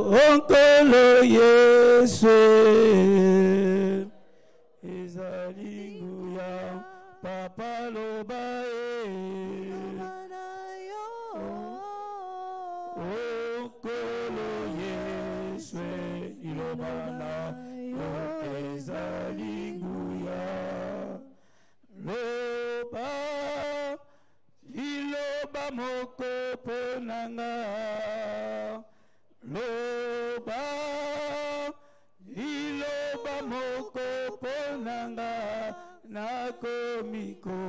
Onkolo Yesu ezali nguya papa loba Onkolo Yesu iloba na yo ezali nguya loba liloba moko ponanga loba liloba moko ponanga nakomiko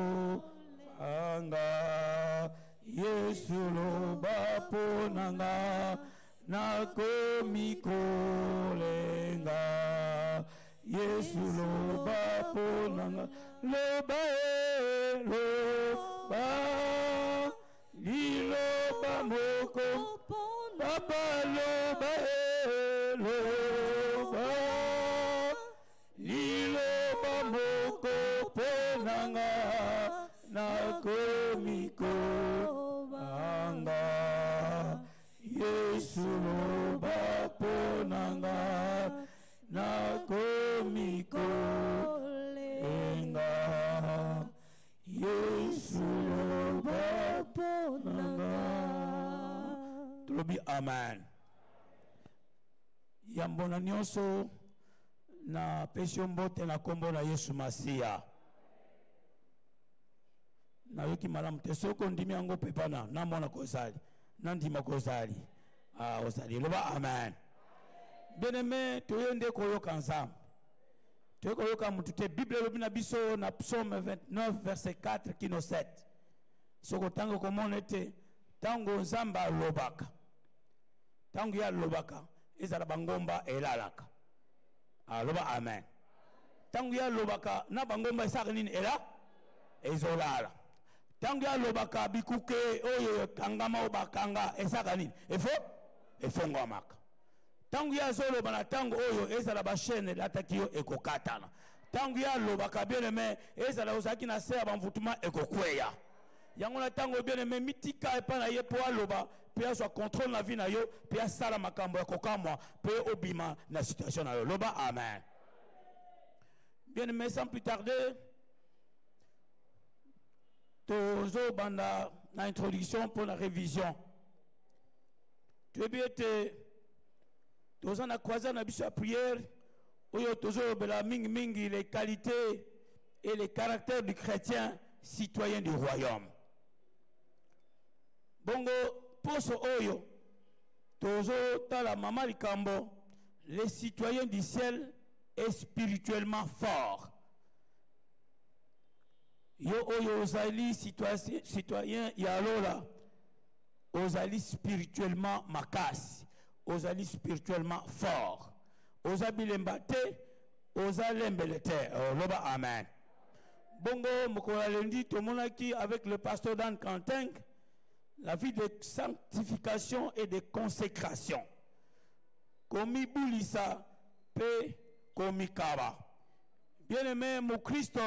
anga Yesu loba ponanga nakomiko lenga Yesu loba ponanga loba loba liloba moko papa loba loba liloba moko ponanga nakomiko anga Yesu loba ponanga nakomiko lenga Yesu loba ponanga. Amen. Yambona nyonso na pesio mbote na kombo na Yesu Masia. Na yoki malamu te soko ndimi yango pepana na mona kozali. Na ndima kozali. Ozali. Loba amen. Bien-aimé, toyende koyoka nzambe. Toyende koyoka mutu te Bible lobi na biso na Psaume 29 verset 4 kino 7. Soko tango komone te tango nzamba lobaka. Tangu ya lobaka ezala bangomba elalaka. Loba amen. Tangu ya lobaka na bangomba esaka nini ela ezolala. Tangu ya lobaka bikuke oyo kangama obakanga esaka nini efongwamaka. Tangu ya zoloba na tangu oyo ezala ba chaîne latakio ekokatana. Tangu ya lobaka bien-aimé ezala ozaki na se ya bamvutuma ekokweya. Yango na tango bien-aimé mitika epa na ye po aloba pe soit contrôle la vie na yo pe sala makambo ya kokamwa pe obima na situation na yo loba amen. Bien-aimé, sans plus tarder tozo banda na introduction pour la révision. Tu es bien te tozo na croisade na biso prière oyo tozo bela mingi les qualités et les caractères du chrétien citoyen du royaume. Bongo poso oyo tozo tala mama likambo les citoyens du ciel est spirituellement forts. Yo oyo ozali citoyen yalola ozali spirituellement makasi, ozali spirituellement fort. Ozabilemba te, ozalembele te. Loba amen. Bongo mokola lundi tomonaki avec le pasteur Dan Quentin la vie de sanctification et de consécration. Komi bulisa pe komi kaba. Bien-aimé, mon Christ,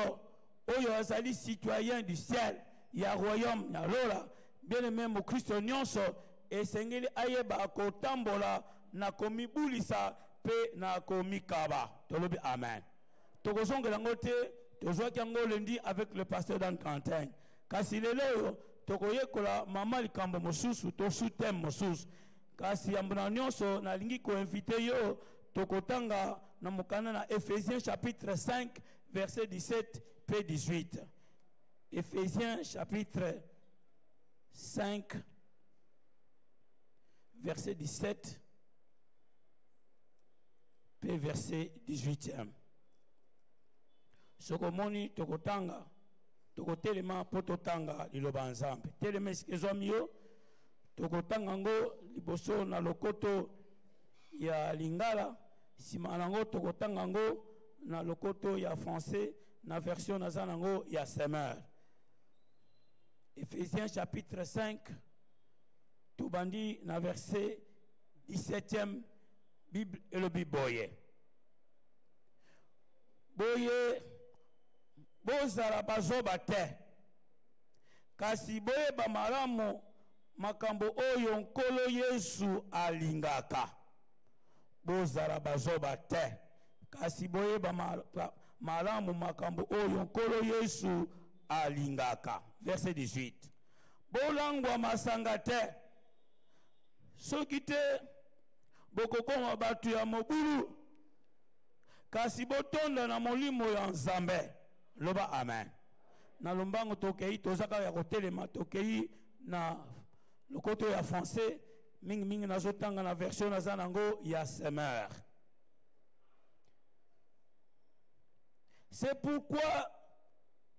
oyo azali citoyen du ciel, ya royaume, ya lola. Bien-aimé, mon Christ, nyonso, et sengeli ayeba kotambola na komi bulisa pe na komi kaba. Tolobi amen. Tokozongela ngote, tozwaki yango lundi avec le pasteur Dan Quentin. Kasi lelo tokoyekola mama likambo mosusu to sutem mosusu kasi yambona nyonso nalingi ko inviter yo tokotanga na mokana na Ephésiens chapitre 5 verset 17 et 18. Ephésiens chapitre 5 verset 17 et verset 18. Sokomoni tokotanga tokotelema pototanga liloba nzambe telema esikezwami yo tokotanga ngo liboso na lokoto ya lingala sima nango tokotanga ngo na lokoto ya français na version naza nango ya semeur. Ephésiens chapitre 5 tobandi na verset 17e Bible elobi boye bozala bazoba te kasi boyeba malamu makambo oyo nkolo Yesu alingaka bozala bazoba te kasi boyeba malamu makambo oyo nkolo Yesu alingaka. Verset 18. Bolangwa masanga te soki te bokokoma batu ya mobulu kasi botonda na molimo ya Nzambe. Loba amen. Na lombango tokei tozaka ya kotelema tokei na lokoto ya français mingi nazotanga na version nazanango ya semeur. C'est pourquoi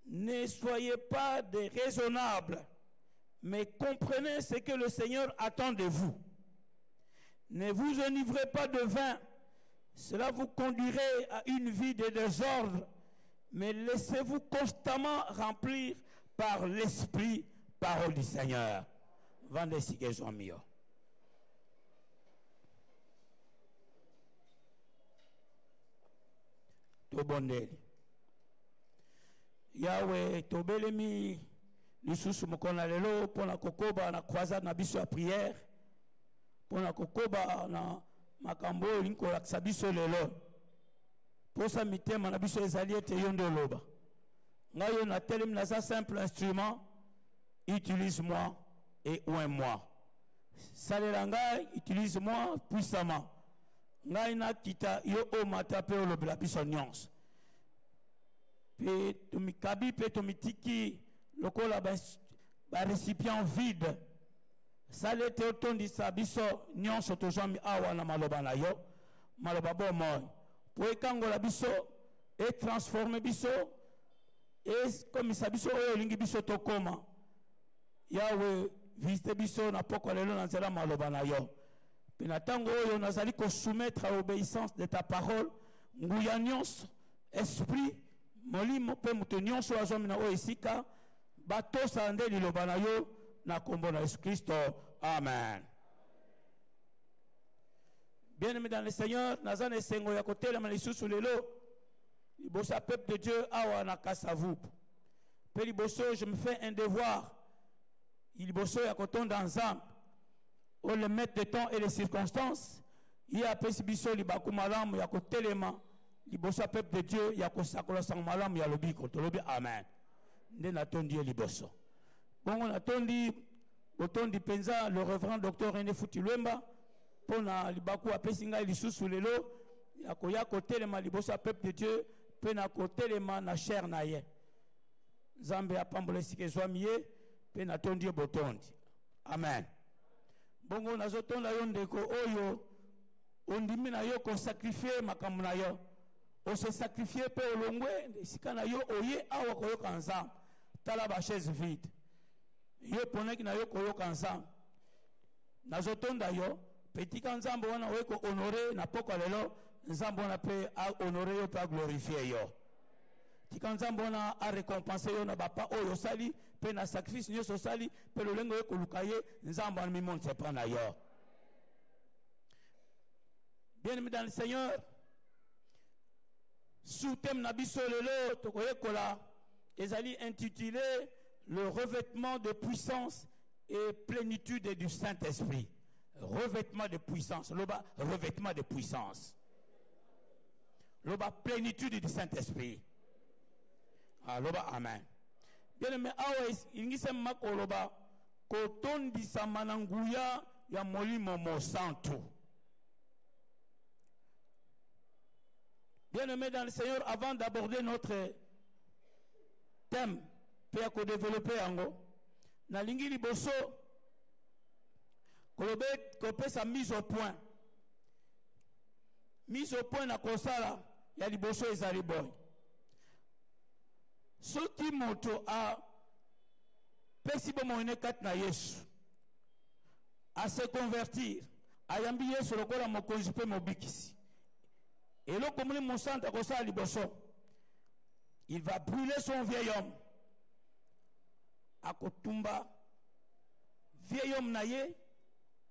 ne soyez pas déraisonnables, mais comprenez ce que le Seigneur attend de vous. Ne vous enivrez pas de vin, cela vous conduirait à une vie de désordre, mais laissez-vous constamment remplir par l'Esprit, parole du Seigneur. Vendez si que sont mieux. Tout bon Yahweh, tobelemi lisusu mokona lelo pona kokoba na croisade na biso ya prière pona kokoba na makambo linko lakisa biso lelo posa mitema na biso ezali ete yo nde loba ngayo na telemi na sa simple instrument, utilise-moi et oins-moi. Salela ngai, utilise-moi puissamment. Ngai na kita yo o matape o lobela biso nyonso. Pe tumikabi pe tumitiki lokola ba récipient vide. Salete otondi sa biso nyonso tozami awa na maloba na yo. Maloba bo moi. Po ekangola biso et transformer biso et comme sa biso oyo lingi biso tokoma. Yahweh visite biso na poko lelo na nzela maloba na yo. Pe na tango oyo nazali ko soumettre à l'obéissance de ta parole. Nguya nyonso esprit molimo pe mutu nyonso azomi na oyo esika batosa nde liloba na yo na kombo na Yesu Kristo. Amen. Bien-aimés dans le Seigneur, nazane sengo ya kotelema lisusu lelo libosa peuple de Dieu awa na kasa vous. Pe liboso je me fais un devoir. Liboso ya kotonda ensemble. Au le maître de temps et les circonstances, il y a pesi biso libaku malamu ya kotelema liboso peuple de Dieu ya kosakola sang malamu ya lobiko tolobi amen. Nde natondi liboso. Bongo natondi otondi penza le révérend docteur René Futilwemba pona libaku apesi ngai lisusu lelo ya koya kotelema liboso peuple de Dieu pe na kotelema na chair na ye. Nzambe apambola sike zwamiye pe natondi botondi. Amen. Bongo nazotonda yo ndeko oyo ondimi na yo ko sacrifier makambo na yo. O se sacrifier pe olongwe esika na yo oye awa koyoka nzambe. Tala ba chaise vide. Yo poneki na yo koyoka nzambe. Nazotonda yo petit nzambe wana oye ko honorer na poko lelo nzambe wana pe a honorer yo pe a glorifier yo. Tika nzambe wana a récompenser yo na bapa oyo sali pe na sacrifice nyo sali pe lolengo yo koluka ye nzambe wana mimon se prend na yo. Bien-aimés dans le Seigneur, sous thème na biso lelo tokoyekola ezali intitulé le revêtement de puissance et plénitude du Saint-Esprit. Revêtement de puissance, loba revêtement de puissance. Loba plénitude du Saint-Esprit. Ah, loba amen. Bien-aimé, always ingise makoloba kotondi samananguya ya molimo mo santo. Bien-aimé dans le Seigneur, avant d'aborder notre thème, pour développer ango, na lingi liboso kolobe kopé sa mise au point. Mise au point na kosala ya liboso ezali boy. Soki moto a pesi bomone kat na Yesu a se convertir ayambi Yesu lokola mokonzi pe mobikisi. Et là, comme mon sang a liboso, il va brûler son vieil homme. A kotumba, vieil homme naye,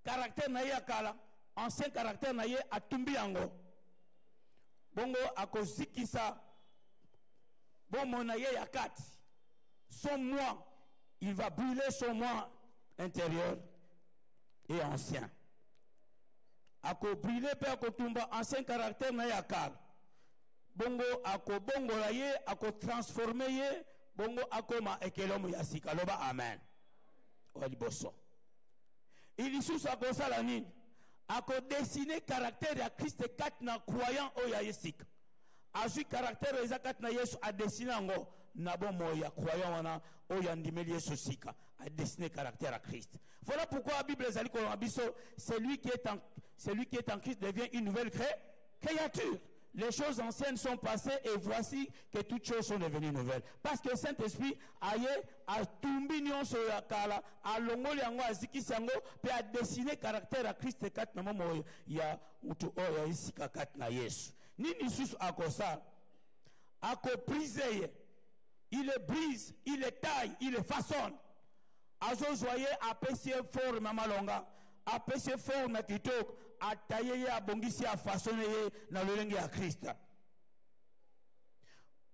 caractère naye akala, ancien caractère naye a tumbi ango. Bongo a kozikisa, bon mon naye yakati. Son moi, il va brûler son moi intérieur et ancien. ako brûler pe ako tumba ancien caractère na yakal bongo ako bongo la ye ako transformer ye bongo akoma ekelomo ya sika loba amen waliboso il isusu ako sala nini ako dessiner caractère ya Christ kat na croyant o ya yesika azui caractère eza kat na Yesu a dessiner ngo na bomo ya croyant wana o ya ndimeli Yesu sika a dessiner caractère à Christ. Voilà pourquoi la Bible ezali ko abiso celui qui est en Christ devient une nouvelle créature. Les choses anciennes sont passées et voici que toutes choses sont devenues nouvelles. Parce que le Saint-Esprit a tumbi nyonso ya kala, a longoli yango azikisi yango pe a dessiné caractère à Christ kat na momo ya utu oya isika kat na Yesu. Nini susu akosa ako brise, il le brise, il le taille, il le façonne. Azo zoye apesi forme malonga, apesi forme kitoko, a taillé a bongisi a façonné na lolenge ya Christ.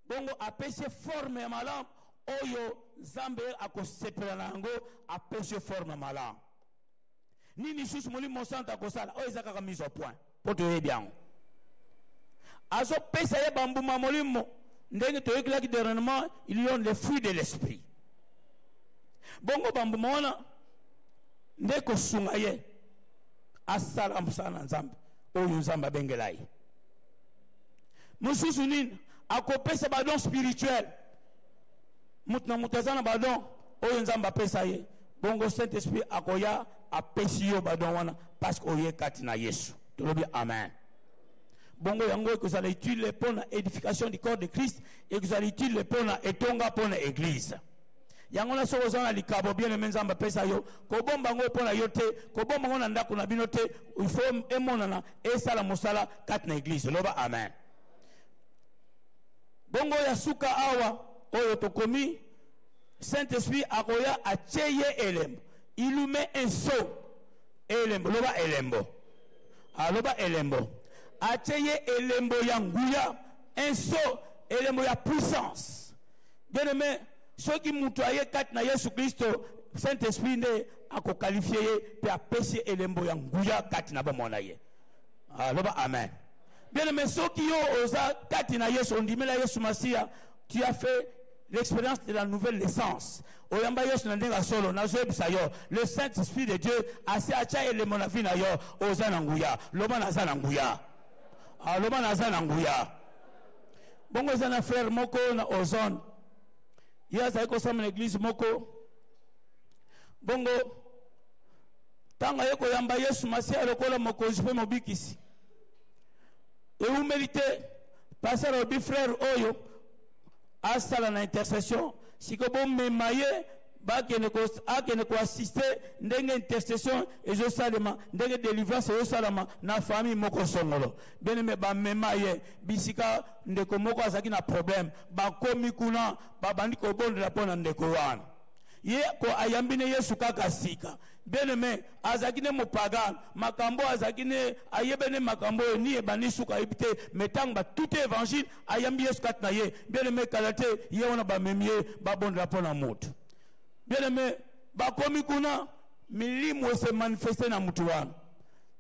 Bongo apesi forme malam oyo zambe ako sepela nango apesi forme malam. Nini susu moli monsanta kosala o ezaka ka mise au point. Poto ye bien. Azo pesa ye bambuma molimo ndenge to yekla ki dernièrement il y a les fruits de l'esprit. Bongo bambuma wana ndeko sunga ye asala musana nzambe oyo nzamba bengelai mususu nini akopesa badon spirituel mutna mutazana badon oyo nzamba pesa ye bongo Saint Esprit akoya apesi yo badon wana parce que oye kati na Yesu tolobi amen. Bongo yango que vous allez utile pour l'édification du corps de Christ et que vous allez utile pour etonga pour l'église. Yango na soko zana likabo bien aimé nzamba pesa yo ko bomba ngo pona yote ko bomba ngo na ndako na binote il faut emonana e sala mosala kat na église loba amen. Bongo ya suka awa oyo tokomi Saint-Esprit akoya acheye elembo il lui met un sceau elembo loba elembo aloba elembo acheye elembo ya nguya un sceau elembo ya puissance bien aimé ceux qui mutuaye kat na Yesu Christo Saint-Esprit ne ako qualifié pe apesi elembo ya nguya kat na bomona ye aloba amen. Bien aimé ceux qui ont osa kat na Yesu ondimela Yesu Masia tu as fait l'expérience de la nouvelle naissance oyamba Yesu na ndenga solo na zoebisa yo le Saint-Esprit de Dieu asi acha elembo na vie na yo oza na nguya loba na za na nguya aloba na za na nguya. Bongo za na frère moko na ozone yaza iko sama l'église moko bongo tanga yeko yamba Yesu Masia lokola mokozi pe mobikisi et vous méritez passer au bi frère oyo asala na intercession siko bon memaye ba kene ko assister ndenge intercession et je salema ndenge délivrance et salama na famille moko songolo bien aimé ba memaye bisika ndeko moko azaki na problème ba komi kuna ba bandi ko bondela pona ndeko wana ye ko ayambine Yesu kaka sika bien aimé azaki ne mopagan makambo azaki ne ayebene makambo ni ebani suka ibite metanga tout évangile ayambi Yesu kat na ye bien aimé kalate ye wana ba memie ba bondela pona moto. Bien aimé, bakomi kuna milimo se manifester na mutu wana.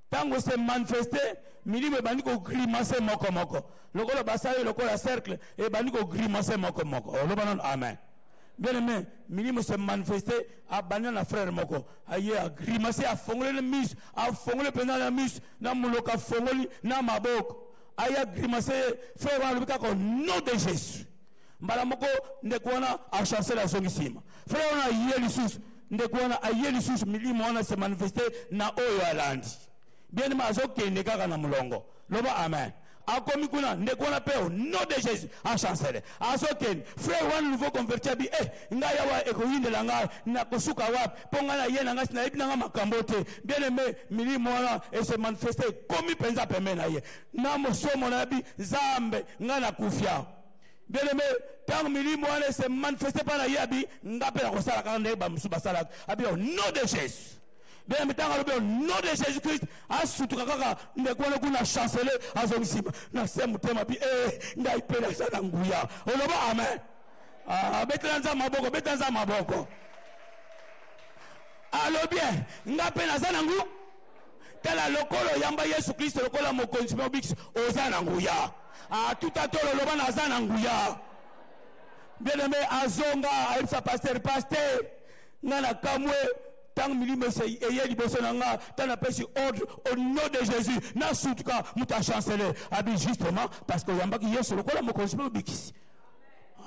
Tango se manifester, milimo bandi ko grimacer moko moko. Lokolo basali lokola cercle e bandi ko grimacer moko moko. Lobanon amen. Bien aimé, milimo se manifester a bandi na frère moko. Aye a grimacer a fongole le mus, a fongole pendant la mus, na muloka fongoli na maboko. Aye a grimacer frère wana lubika ko nom de Jésus. Mbala moko ndekuana a chancer la zongisima. Frère on a yelisusu ndekuana a yelisusu milimo ona se manifester na oyo alandi. Bien ma azoke ndekaka na mulongo. Loba amen. Akomi kuna ndekuana pe au nom de Jésus a chancer. Azoke frère wan nouveau converti bi ngaya wa ekoyinde langa na kosuka wapi ponga na yena ngasi na ibina makambo te. Bien aimé milimo ona et se manifester komi penza pemena ye. Na mosomo na bi zambe ngana kufia. Bien aimé, tant que milimo ane se manifeste par la yabi, ngape la kosala kande ba musuba sala, abi au nom de Jésus. Bien aimé, tant que au nom de Jésus-Christ, asutu kaka ndekwana kuna chanceler azongisima. Na semu tema bi nda ipela sana nguya. Oloba amen. Betanza maboko, betanza maboko. Allo bien, ngape na sana ngu. tala lokolo yamba Yesu Christ lokola mokonzi mobix ozana nguya. Ah tout à tolo loba na zana nguya. Bien-aimé azonga aipsa pasteur ngana kamwe tang milime eye liboso nanga tana pesi ordre au nom de Jésus na sutuka muta chanceler abi justement parce que yamba ki Yesu lokola mokonzi mobix.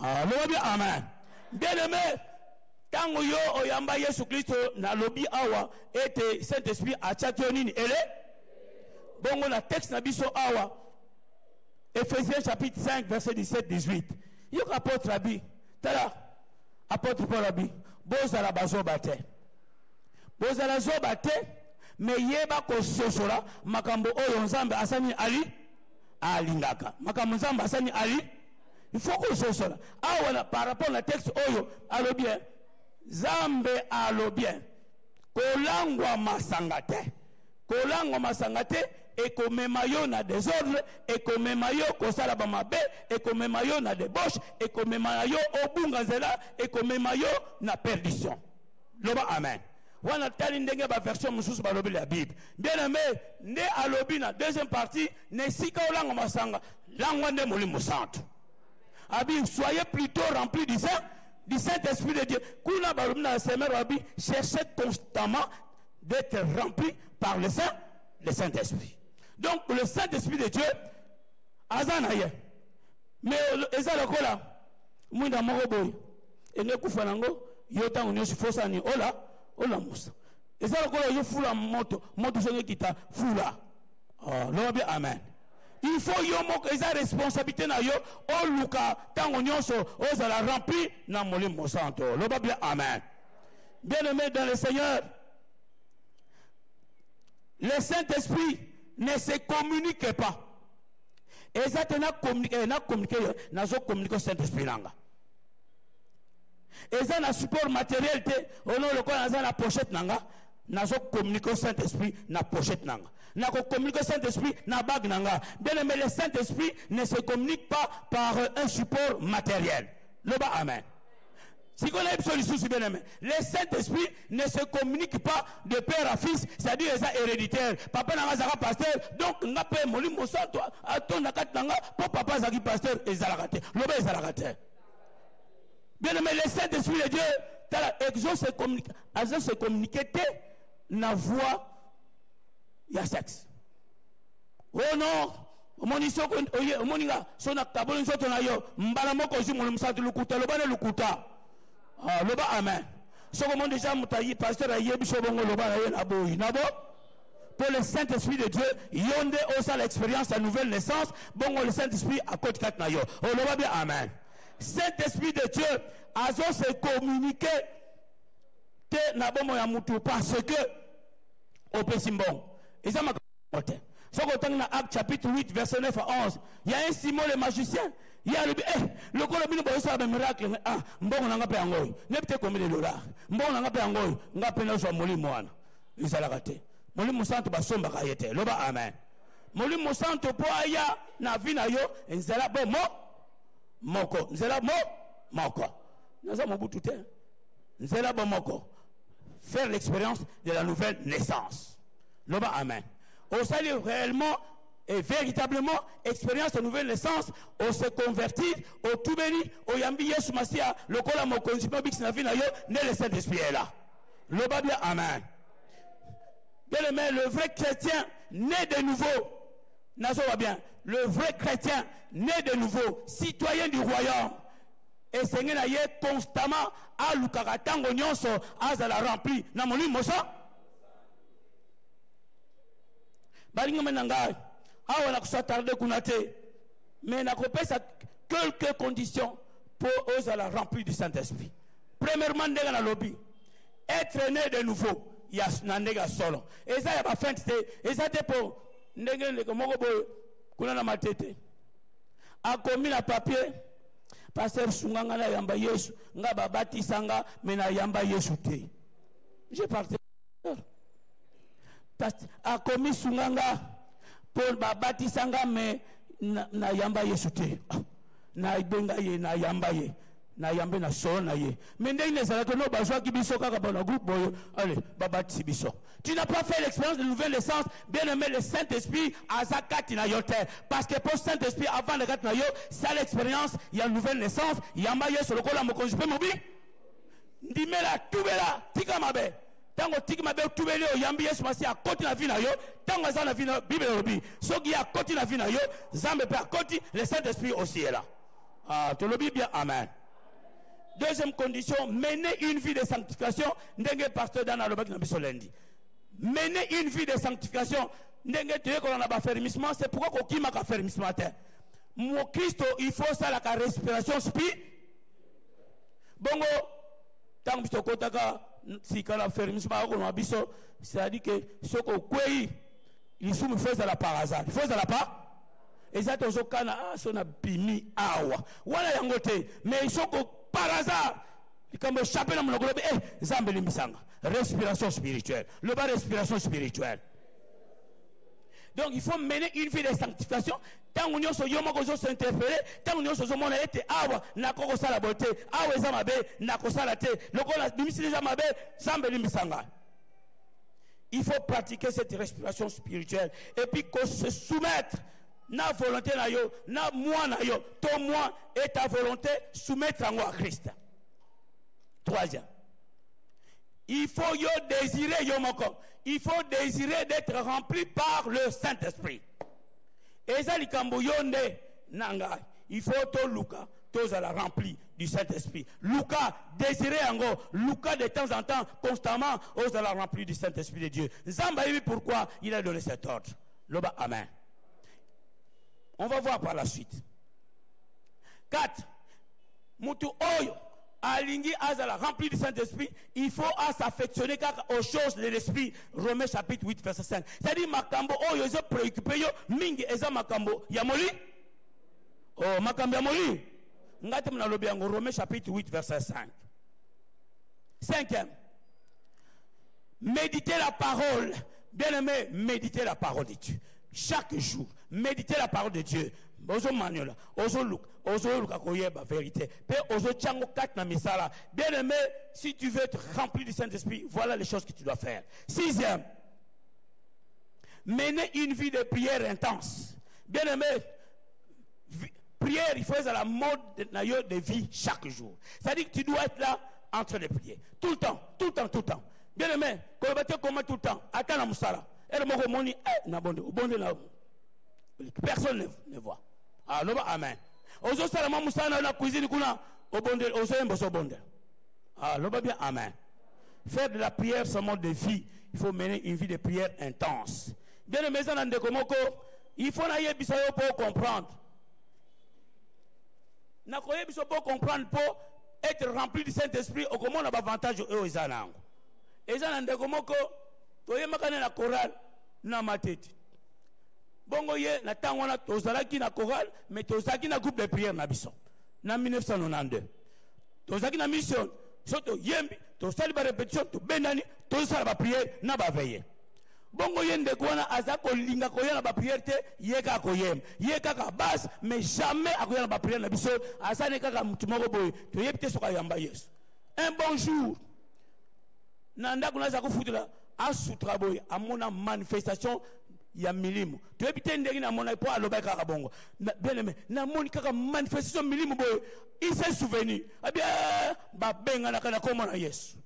Alors bien amen. Bien-aimé tango yo oyamba Yesu Kristo na lobi awa ete Saint-Esprit atia nini ele bongo na texte na biso awa Ephésiens chapitre 5 verset 17-18 yo apôtre abi tala apôtre Paul abi bozala bazoba te bozala zoba te me yeba ko sosola makambo oyo Nzambe asani ali alingaka makambo Nzambe asani ali il faut que sosola awa par rapport au texte oyo alo bien Zambe alo bien kolangwa masanga te ekomema yo na désordre ekomema yo kosala ba mabe ekomema yo na débauche ekomema yo obunga nzela ekomema yo na perdition loba amen wana tali ndenge ba version mususu ba lobi la Bible bien aimé nde alobi na deuxième partie ne sika olangwa masanga langwa nde molimo santo abi soyez plutôt remplis du Saint-Esprit de Dieu. Kuna balumna semer abi cherchez constamment d'être rempli par le Saint-Esprit. Donc le Saint-Esprit de Dieu azanaye. Mais eza lokola mwinda moko boy ene kufa nango yota unyoshi fosa ni ola musa. Eza lokola yo fula moto songe kita fula. Lobi amen. Il faut yomo eza responsabilité na yo o luka tango nyonso ozala rempli na molimo santo. Loba bien amen. Bien-aimé dans le Seigneur, le Saint-Esprit ne se communique pas. Eza tena communiquer na zo communiquer Saint-Esprit nanga. Eza na support matériel te ono lokola na pochette nanga na zo communiquer Saint-Esprit na pochette nanga. Na communiquer Saint-Esprit na bague nanga. Bien aimé, le Saint-Esprit ne se communique pas par un support matériel. Le bas amen. Si on a une solution, bien aimé, le Saint-Esprit ne se communique pas de père à fils, c'est-à-dire les héréditaires. Papa n'a pas pasteur, donc n'a pas moli mosa toi, à ton nakat nanga, pour papa zaki pasteur et zalakate. Le bas zalakate. Bien aimé, le Saint-Esprit de Dieu, exauce se communiquer na voix. Il y a sexe. Oh non, moninga sona kaboni soto na yo mbala moko zi mo msatu lukuta lobane lukuta. Loba amen. Soko mon déjà mutayi pasteur ayebi so bongo loba na ye na boyi na bo. Pour le Saint-Esprit de Dieu, yonde osa l'expérience la nouvelle naissance, bongo le Saint-Esprit à côté kat na yo. Oh loba bien amen. Saint-Esprit de Dieu azo se communiquer te na bomo ya mutu parce que au Pesimbon. Et ça m'a côté. Faut qu'on dans Acte chapitre 8 verset 9 à 11. Il y a un Simon le magicien. Il y a le colombe boy ça un miracle. Ah, mbongo nanga pe ngoy. Ne peut combien de dollars. Mbongo nanga pe ngoy. Nga pe na so molimo wana. Izala kate. Molimo santo basomba kayete. Loba amen. Molimo santo po aya na vi na yo nzela bo moko. Nzela moko. Naza mobutu te. Nzela bo moko. Faire l'expérience de la nouvelle naissance. Loba amen. On s'allie réellement et véritablement expérience de nouvelle naissance, on se convertit au tout béni, au yambi Yesu Masia, le kola mokonzi mobix na vie na yo, ne le Saint-Esprit est là. Loba bien amen. Bien aimé, le vrai chrétien né de nouveau, nazo va bien. Le vrai chrétien né de nouveau, citoyen du royaume, et Seigneur na ye constamment à l'ukaratango nyonso azala rempli na moni mosa. Balinga menanga awa na kusatarde kunate mais na kopesa quelques conditions pour osala rempli du Saint-Esprit. Premièrement ndega na lobby être né de nouveau ya na ndega solo eza ya ba fente eza te po ndenge ndeko moko boy kuna na matete akomi na papier pasteur sunganga na yamba Yesu nga babatisanga mais na yamba Yesu te. Je partais a commis sunganga pour babatisanga mais na yamba Yesu te na ibenga ye na yamba ye na yambe na solo na ye. Mais ndenge ezala que no bazwa ki biso kaka na groupe boyo. Allez, babati biso. Tu n'as pas fait l'expérience de nouvelle naissance, bien aimé, le Saint-Esprit azakati na yote. Parce que pour Saint-Esprit avant de kati na yo, c'est l'expérience, il y a une nouvelle naissance, il y a maye sur le kola mo konjupe mobi. Ndimela tubela tika mabe. Tango tika mabe tubele o yambi Yesu masi a koti na vie na yo, tango za na vie na Bible obi. Soki a koti na vie na yo, zambe pe a koti, le Saint-Esprit aussi est là. Ah, tu le dis bien, amen. Deuxième condition, mener une vie de sanctification. Ndenge pasteur Dana Lobak na biso lundi. Mener une vie de sanctification. Ndenge tu es qu'on a pas fermissement, c'est pourquoi qu'on qui m'a pas fermissement. Mon Christ, il faut ça la respiration spirituelle. Bongo, tant que tu kotaka si quand la fermissement on a biso, c'est-à-dire que ce qu'on kwei, il faut me faire ça la par hasard. Il faut ça la pas. Et ça toujours kana son a bimi awa. Wala yangote, mais il faut que par hasard, comme le chapeau dans mon globe, zambeli misanga. Respiration spirituelle. Le bas respiration spirituelle. Donc il faut mener une vie de sanctification. Tant qu'on y a ce yomo qu'on s'interpelle, tant qu'on y a ce monde été awa, n'a qu'au sa la beauté, awa zamabe, n'a qu'au sa la té, le qu'on a mis les zamabe, zambeli misanga. Il faut pratiquer cette respiration spirituelle et puis qu'on se soumette. Na volonté na yo, na moi na yo, ton moi et ta volonté soumettre en moi à Christ. Troisième, il faut yo désirer yo moko. Il faut désirer d'être rempli par le Saint-Esprit. Et ça likambo yonde nanga. Il faut to Luca, tous à la rempli du Saint-Esprit. Luca désirer encore, Luca de temps en temps, constamment, aux à la rempli du Saint-Esprit de Dieu. Zamba pourquoi il a donné cet ordre. Loba amen. On va voir par la suite. 4. Mutu oyo alingi azala rempli du Saint-Esprit, il faut s'affectionner aux choses de l'Esprit. Romains chapitre 8 verset 5. C'est-à-dire makambo oyo zo préoccupé yo mingi eza makambo ya moli. Oh makambo ya moli. Ngate mna lobi yango Romains chapitre 8 verset 5. 5e. Méditez la parole. Bien-aimé, méditez la parole de Dieu. Chaque jour, méditez la parole de Dieu. Ozo manuela, ozo look, ozo look akoyeba vérité. Pe ozo chango kat na misala. Bien aimé, si tu veux être rempli du Saint-Esprit, voilà les choses que tu dois faire. 6e, mener une vie de prière intense. Bien aimé, prière, il faut être à la mode de vie chaque jour. C'est-à-dire que tu dois être là en train de prier. Tout le temps, tout le temps, tout le temps. Bien aimé, quand tu comment tout le temps, attends la musala. Personne ne voit. Alors, amen. Ozo salama musana na cuisine kuna obonde ozo emboso bonde. Alors bien amen. Faire de la prière son mode de vie, il faut mener une vie de prière intense. Bien aimé ça nande komoko, il faut na yebisa yo pour comprendre. Na ko yebisa pour comprendre pour être rempli du Saint-Esprit au comment on a avantage eux ezanango. Eza nande komoko toye makane na chorale na matete. Bongo ye na tango na tozalaki na chorale mais tozalaki na groupe de prière na biso na 1992 tozalaki na mission soto yembi tozali ba répétition to benani tozala ba prière na ba veiller. Bongo ye ndeko wana azako linga koya na ba prière te yeka koyem yeka ka bas mais jamais akoya na ba prière na biso asane kaka mutu moko boy to yebite soka yamba Yesu. Un bon jour nanda kuna za kufutula asutra boy amona manifestation ya milimo to ebite ndenge na mona po aloba kaka bongo bien aimé na moni kaka manifestation milimo boy il s'est souvenu abia ba benga na kana koma na Yesu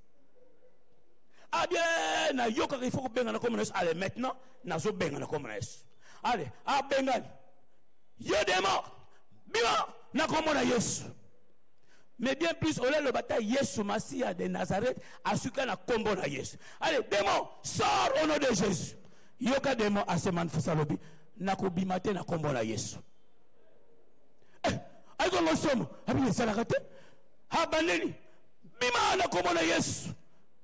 abia na yoka il faut benga na koma na Yesu. Allez maintenant na zo benga na koma na Yesu. Allez a benga yo demo bima na koma na Yesu. Mais bien plus, on a le bataille Yesu Masia de Nazareth, à ce qu'on a combo na Yesu. Allez, démon, sors au nom de Jésus. Yoka démon à se manifester lobi, na kobimate na combo na Yesu. Aïe, comment sommes, abi salakate, habaneni, bima na combo na Yesu.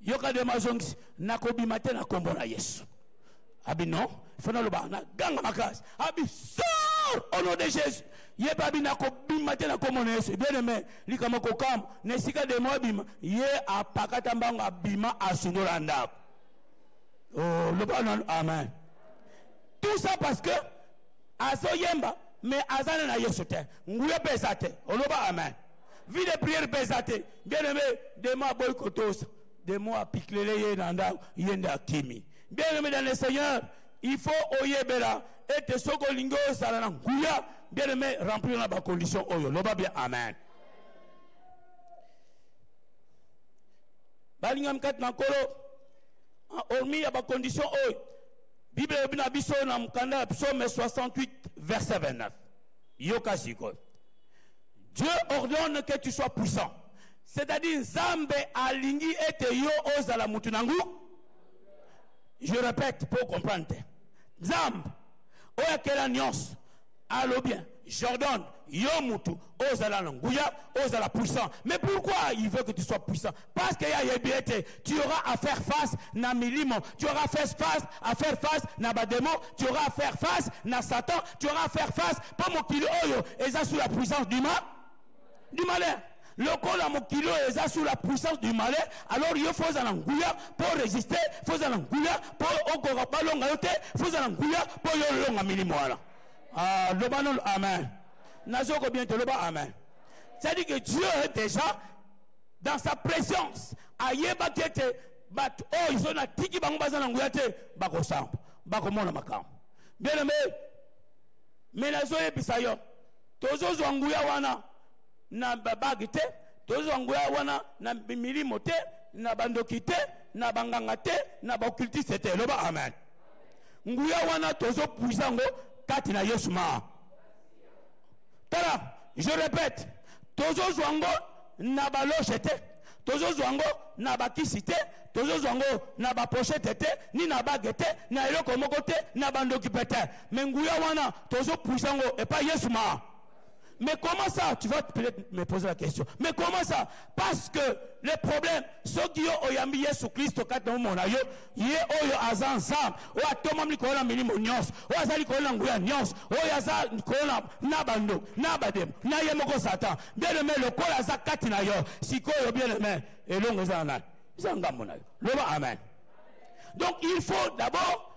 Yoka démon zongi, na kobimate na combo na Yesu. Abi non, il faut na loba na ganga makas. Abi sors au nom de Jésus. Ye babi na ko bimate na komo na Yesu. Bien aimé, li kama ko kam, ne sika de mo bima, ye apakata mbanga bima asundola ndako. Oh, le bon amen. Tout ça parce que aso yemba mais azana na Yesu te. Nguye pesa te. Oloba amen. vie de prière pesate. Bien aimé, des mots à boycottos, des mots à piquer nanda, yenda kimi. Bien aimé dans le Seigneur, il faut oyebela et te sokolingo salana kuya. Bien aimé, remplir la condition oyo. Loba bien amen. Balingam kat na kolo, hormis la condition oyo. Bible na biso na mukanda psaume 68 verset 29. Yoka siko. Dieu ordonne que tu sois puissant. C'est-à-dire, Nzambe alingi ete yo ozala mutunangu. Je répète pour comprendre. Nzambe, oya kela nyons, allo bien, j'ordonne, yo mutu, ozala nanguya, ozala puissant. Mais pourquoi il veut que tu sois puissant? Parce qu'il y a yebiete, tu auras à faire face na milimo, tu auras à faire face na bademo, tu auras à faire face na Satan, tu auras à faire face, pas mon kilo oyo, et ça sous la puissance du mal. Du malheur. Le corps à mon kilo est sous la puissance du malheur. Alors il faut un angouya pour résister. Il faut un angouya pour encore pas long à il faut un angouya pour y long à minimum. Ah, le banon, amen. Nazo bien te le bas, amen. C'est-à-dire que Dieu est déjà dans sa présence. Aïe, bakete, bat, oh, ils ont un tiki bango bazan angouya te, bako samp, bako mona makam. Bien aimé, mais nazo episayo, tozo angouya wana. Na babagite tozo nguya wana na milimo te na bandokite na banganga te na bakultiste te loba amen nguya wana tozo puisango kati na Yesu ma tala je répète tozo zwango na baloche te tozo zwango na bakisite tozo zwango na bapochette te ni na bagete na eloko moko te na bandokipete mais nguya wana tozo puisango et pas Yesu ma. Mais comment ça? Tu vas peut-être me poser la question. Mais comment ça? Parce que le problème, ceux qui ont oyambi Yesu Christ quand on a yo, yé oyo azan sam, o atoma mi kola milimo nyos, o azali kola nguya nyos, o yaza kola nabando, nabadem, na yemoko Satan. Bien aimé le kola zakati na yo, siko yo bien aimé, et l'on zana, zanga mona yo. Loba amen. Donc il faut d'abord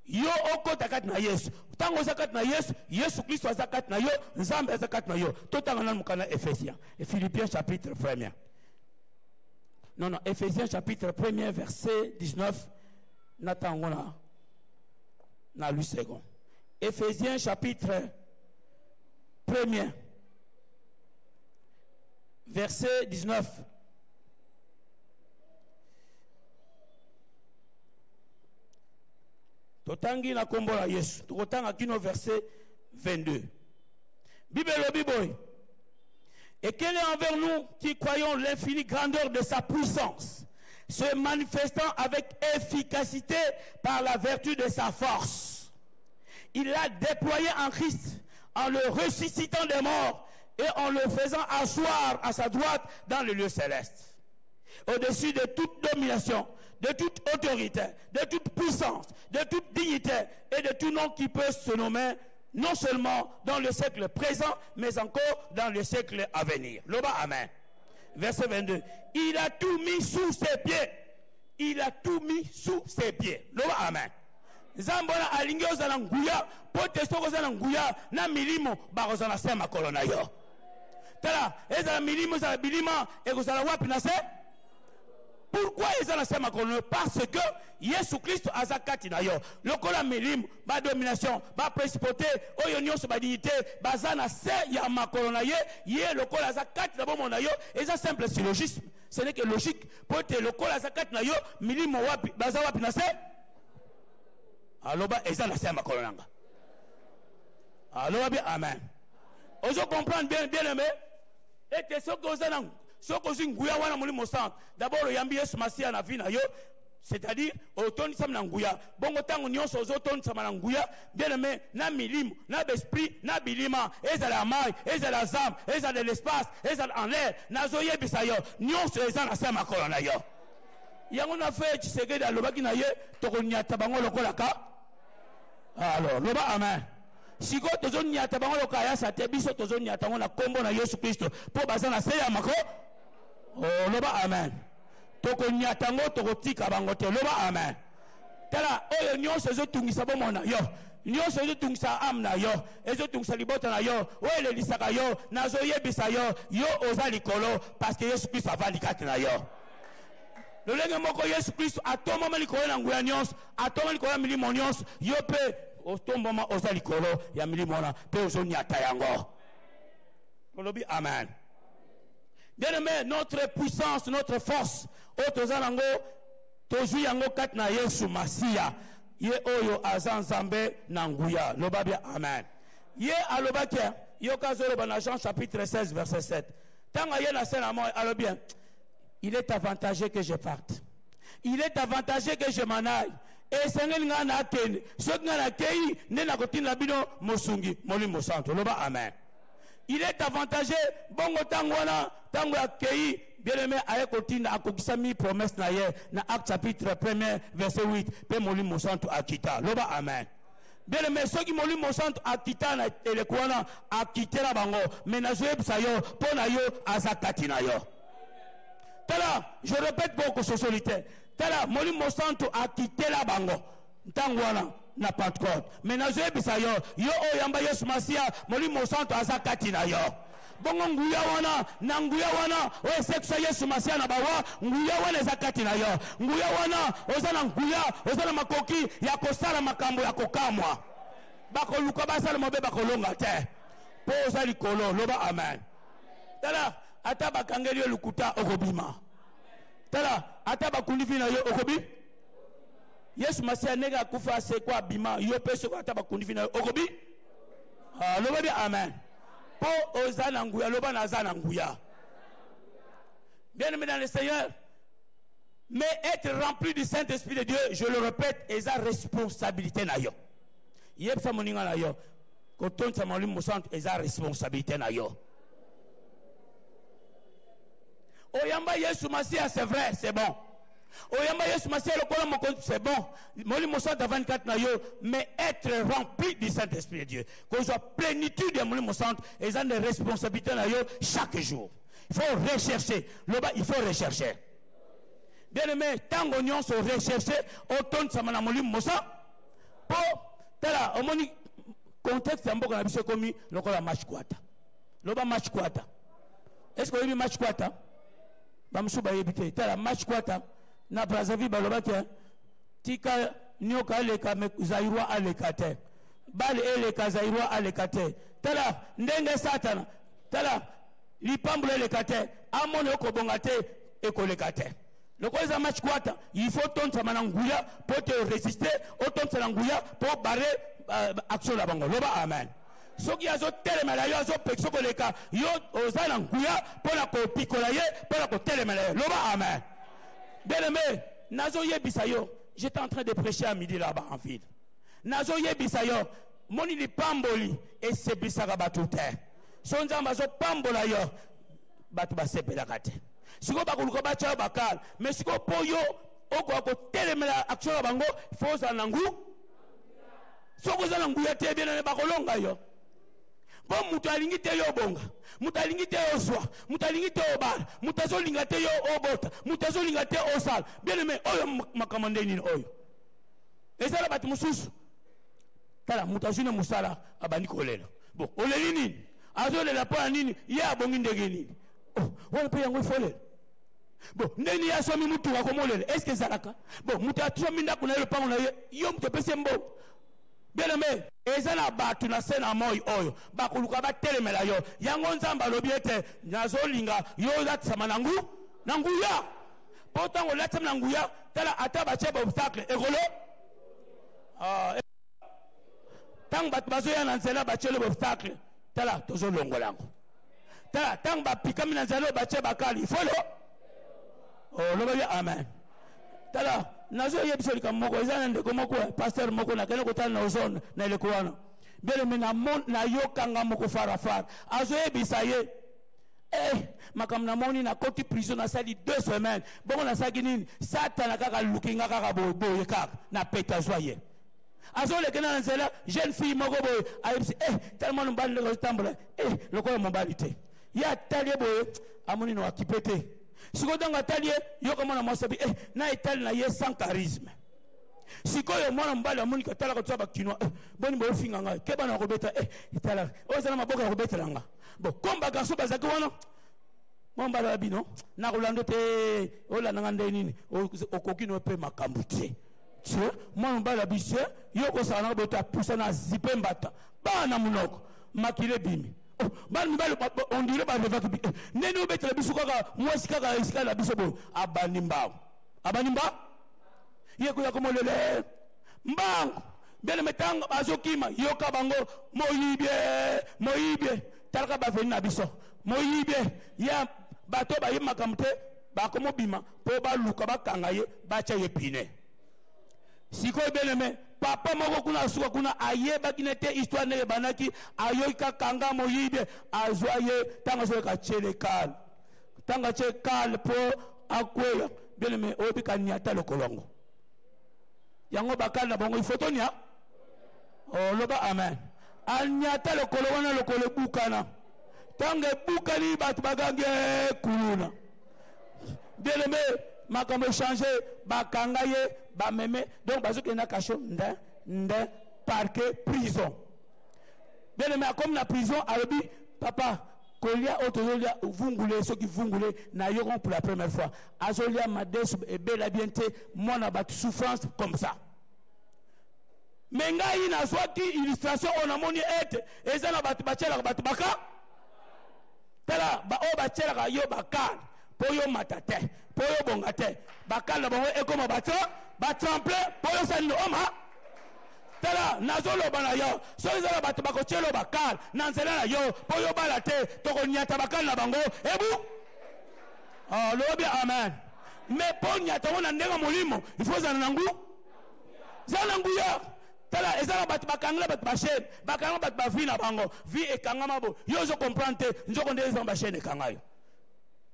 yo oko takat na Yesu. Tango zakat na Yesu, Yesu Christ zakat na yo, Nzambe zakat na yo. Totanga na mukana Ephésiens et Philippiens chapitre 1er. Non, Ephésiens chapitre 1er verset 19. Natangona na lui second. Ephésiens chapitre 1er verset 19. Totangi na kombola Yesu. Tokotanga kino verset 22. Bible Bible. Et quel est envers nous qui croyons l'infinie grandeur de sa puissance, se manifestant avec efficacité par la vertu de sa force. Il l'a déployé en Christ en le ressuscitant des morts et en le faisant asseoir à sa droite dans le lieu céleste. Au-dessus de toute domination, de toute autorité, de toute puissance, de toute dignité et de tout nom qui peut se nommer non seulement dans le siècle présent, mais encore dans le siècle à venir. Loba, amen. Verset 22. Il a tout mis sous ses pieds. Il a tout mis sous ses pieds. Loba, amen. Zambona alingi ozala nguya, pote soko ozala nguya, na milimo bakozala sema kolona yo. Tala, ezala milimo ezala bilima, ekozala wapi na se? Pourquoi ils ont laissé ma colonne? Parce que Jésus Christ a zakati na yo. Le kola milim, ba domination, ba principauté, oyonyo so ba dignité, ba zana se ya ma colonne ye le kola zakati na bon na yo. Et ça simple syllogisme. Ce n'est que logique. Pour te le kola zakati na yo, milim wapi, ba za wapi na se? Aloba eza na se ma colonne. Aloba bien amen. Ozo comprendre bien aimé. Et que ce que vous d'abord yambi Yesu Masia na vie na yo, c'est-à-dire otoni sam na nguya bongo tango nyonso ozotoni sam na nguya bien aimé na milimo na esprit na bilima ezala mai ezala zam ezala de l'espace ezala en l'air nazo yebisa yo nyonso ezala sama kola na yo yango na fait Tshisekedi alobaki na ye tokonyata bango lokola ka alors loba amen. Siko tozonyata bango lokola ya sate biso tozonyata ngo na kombo na Yesu Kristo po bazana seya mako. Oh, loba amen. Toko nyatango toko tika bango te loba amen. Tala oyo nyonso ezotungisa bomona yo. nyonso ezotungisa âme na yo ezotungisa libota na yo oyo elelisaka yo nazoyebisa yo yo oza likolo parce que Yesu Kristo avandi kati na yo lolenge moko Yesu Kristo atombama likolo na nguya nyonso atoma likolo ya milimo nyonso yo mpe otombama oza likolo ya milimo wana mpe ozoniata yango olobi amen. Bien-aimé, notre puissance, notre force oyo nango tozwi yango kati na Yesu Masiya ye oyo aza nzambe na nguya loba bien amen. Ye alobaki yo kazoloba na Jean chapitre 16 verset 7 tanga ye na sena mo alobi il est avantageux que je parte, il est avantageux que je m'en aille et sengeli nga na akende soki nga na kei nde na kotinda bino mosungi molimo santo loba amen. Il est avantageux bongo tango wana tango ya kei bien-aimé aye kotinda akokisa mi promesse na ye na Acte chapitre 1 verset 8 pe molimo santo akita loba amen. Bien-aimé soki molimo santo akita na eleko wana akitela bango mais nazoyebisa yo mpo na yo aza kati na yo. Tala je répète beaucoup socialité tala molimo santo akitela bango ntango wana na Pentecôte mais nazoyebisa yo yo oyamba Yesu Masiya molimo santo aza kati na yo bongo nguya wana na nguya wana oyo seksa Yesu Masiya na bawa nguya wana eza kati na yo nguya wana oza na nguya oza na makoki ya kosala makambo ya kokamwa bakoluka basala mabe bakolonga te po oza likolo loba amen. Tala ata bakangeli yo lukuta okobima tala ata bakundi na yo okobi Yesu Masiya nega kufa se kwa bima yo pese kwa ata bakundi na yo okobi loba bien amen. Po ozana nguya loba na zana nguya. Bien-aimé dans le Seigneur, mais être rempli du Saint-Esprit de Dieu, je le répète, est sa responsabilité na yo. Yebsa moninga na yo. Koton sa molimo mosanto est sa responsabilité na yo. Oyamba Yesu Masiya c'est vrai, c'est bon. Oyamba Yesu Masiya lokola mokonzi c'est bon. Molimo santo 24 na yo, mais être rempli du Saint-Esprit de Dieu. Qu'on soit plénitude de molimo santo et ça des responsabilités na yo chaque jour. Il faut rechercher. Loba il faut rechercher. Bien aimé, tango nyonso rechercher autonome sama na molimo santo. Po tala omoni contexte ya mboka na biso komi lokola match kwata. Loba match kwata. Est-ce que vous match kwata? Bamsuba yebite. Tala match kwata. Na Brazzaville balobaki tika nyoka eleka zairwa alekate bale eleka zairwa alekate tala ndenge satana tala lipambulo elekate amone okobonga te ekolekate lokoza match kwata il faut tonta mananguya pour te résister otonta nanguya pour barrer action la bango loba amen. Soki azo telemela yo azo pekso koleka yo ozana nguya pour la ko pikola ye pour la ko telemela loba amen. Bien-aimé, nazo yebisa yo, j'étais en train de prêcher à midi là-bas en ville. Nazo yebisa yo, moni li pamboli et se bisaka batute. Sonzamba zo pambola yo, batu ba sepela kate. Siko bakuluka bacha bakal, mais siko po yo oko ko telemela action bango, foza nangu. Soko za nangu ya te bien bakolonga yo. Bon mutu alingi te yo bonga. Mutu alingi te yo swa. Mutu alingi te obala. Mutu azolinga te yo obota. Mutu azolinga te osal. Bien aimé, oyo makamande nini oyo. Ezala batu mususu. Tala mutu azune musala abandi kolela. Bon, oleli nini? Azolela pa nini? Ya abongi ndenge nini? Oh, wana pe yango ifolela. Bon, ndeni ya somi mutu wakomolela. Est-ce que zalaka? Bon, mutu atomi ndako na yo pango na yo mutu pese mbo. Bien aimé, ezana batu na sena moyi oyo bakuluka batelemela yo yango nzamba lobiete nazolinga yo zatsama nangu nanguya potango latsama nanguya tala ataba cheba obstacle ekolo tang bat bazoya na nzela bachele obstacle tala tozolongolango tala tang bapikami na nzela bacheba kali folo oh loba ya amen. Tala nazo yebisoli kam moko ezana ndeko moko pasteur moko na kene kotana na ozone na eleko wana bele mena mon na yokanga moko farafara azo yebisa ye makam na moni na koti prison na sali 2 semaines bongo na saki nini satana kaka lukinga kaka boye kaka na peta joye azo lekena na nzela jeune fille moko boye ayebisi tellement mbali le tambola lokola mbali te ya talie boye amoni no akipete. Si vous avez yo comme na mosabi na itali na ye sans charisme sikoyo mwana mbali amoni katala ko tsaba kinwa boni bo finga ngai ke bana ko beta itala o zana maboka ko beta langa bo komba garso bazaki wana momba la bino na rolando te ola nanga ndenini okokino pe makambuti tse mwana mbali abise yoko sana ko beta pusana zipe mbata bana munoko makile bimi bana mbali on dirait ba leva ki neni obeta biso kaka mwasi kaka isika la biso bo abanimba yeko ya komolele mbango bele metanga bazokima yoka bango moyibye talaka ba veni na biso moyibye ya bato ba yimaka mute ba komo bima po ba luka ba kanga ye ba cha yepine siko bele me papa moko kuna suka kuna ayeba kinete histoire ne banaki ayoika kanga moyibye azwaye tanga so ka chelekal tanga chekal po akweya bele me obika nyata lokolongo yango bakal na bongo ifotonia loba amen anyata lokolo wana lokolo bukana tange bukani batu bagange kuluna bien aimé makambo changer bakanga ye ba meme donc bazuke na kasho nde parquet prison bien aimé comme na prison alobi papa kolia otozolia vungule soki vungule na yoron pour la première fois azolia madesu et bela bienté mona bat souffrance comme ça mais ngai na swaki illustration on a moni ete ezana bat bachela bat baka tala ba o bachela yo bakal po yo matate po yo bongate bakal na bongo ekoma bato ba tremple po yo sani oma tala nazolo bana yo so ezala bat bakochelo bakal na nzela na yo po yo balate to ko nyata bakal na bango ebu lobi amen mais po nyata wona ndenga molimo il faut zana nangu ya tala ezala bat bakangla bat bashen bakangla bat bavina bango vi ekanga mabo yo zo comprendre nzoko ndeza bashen ekangayo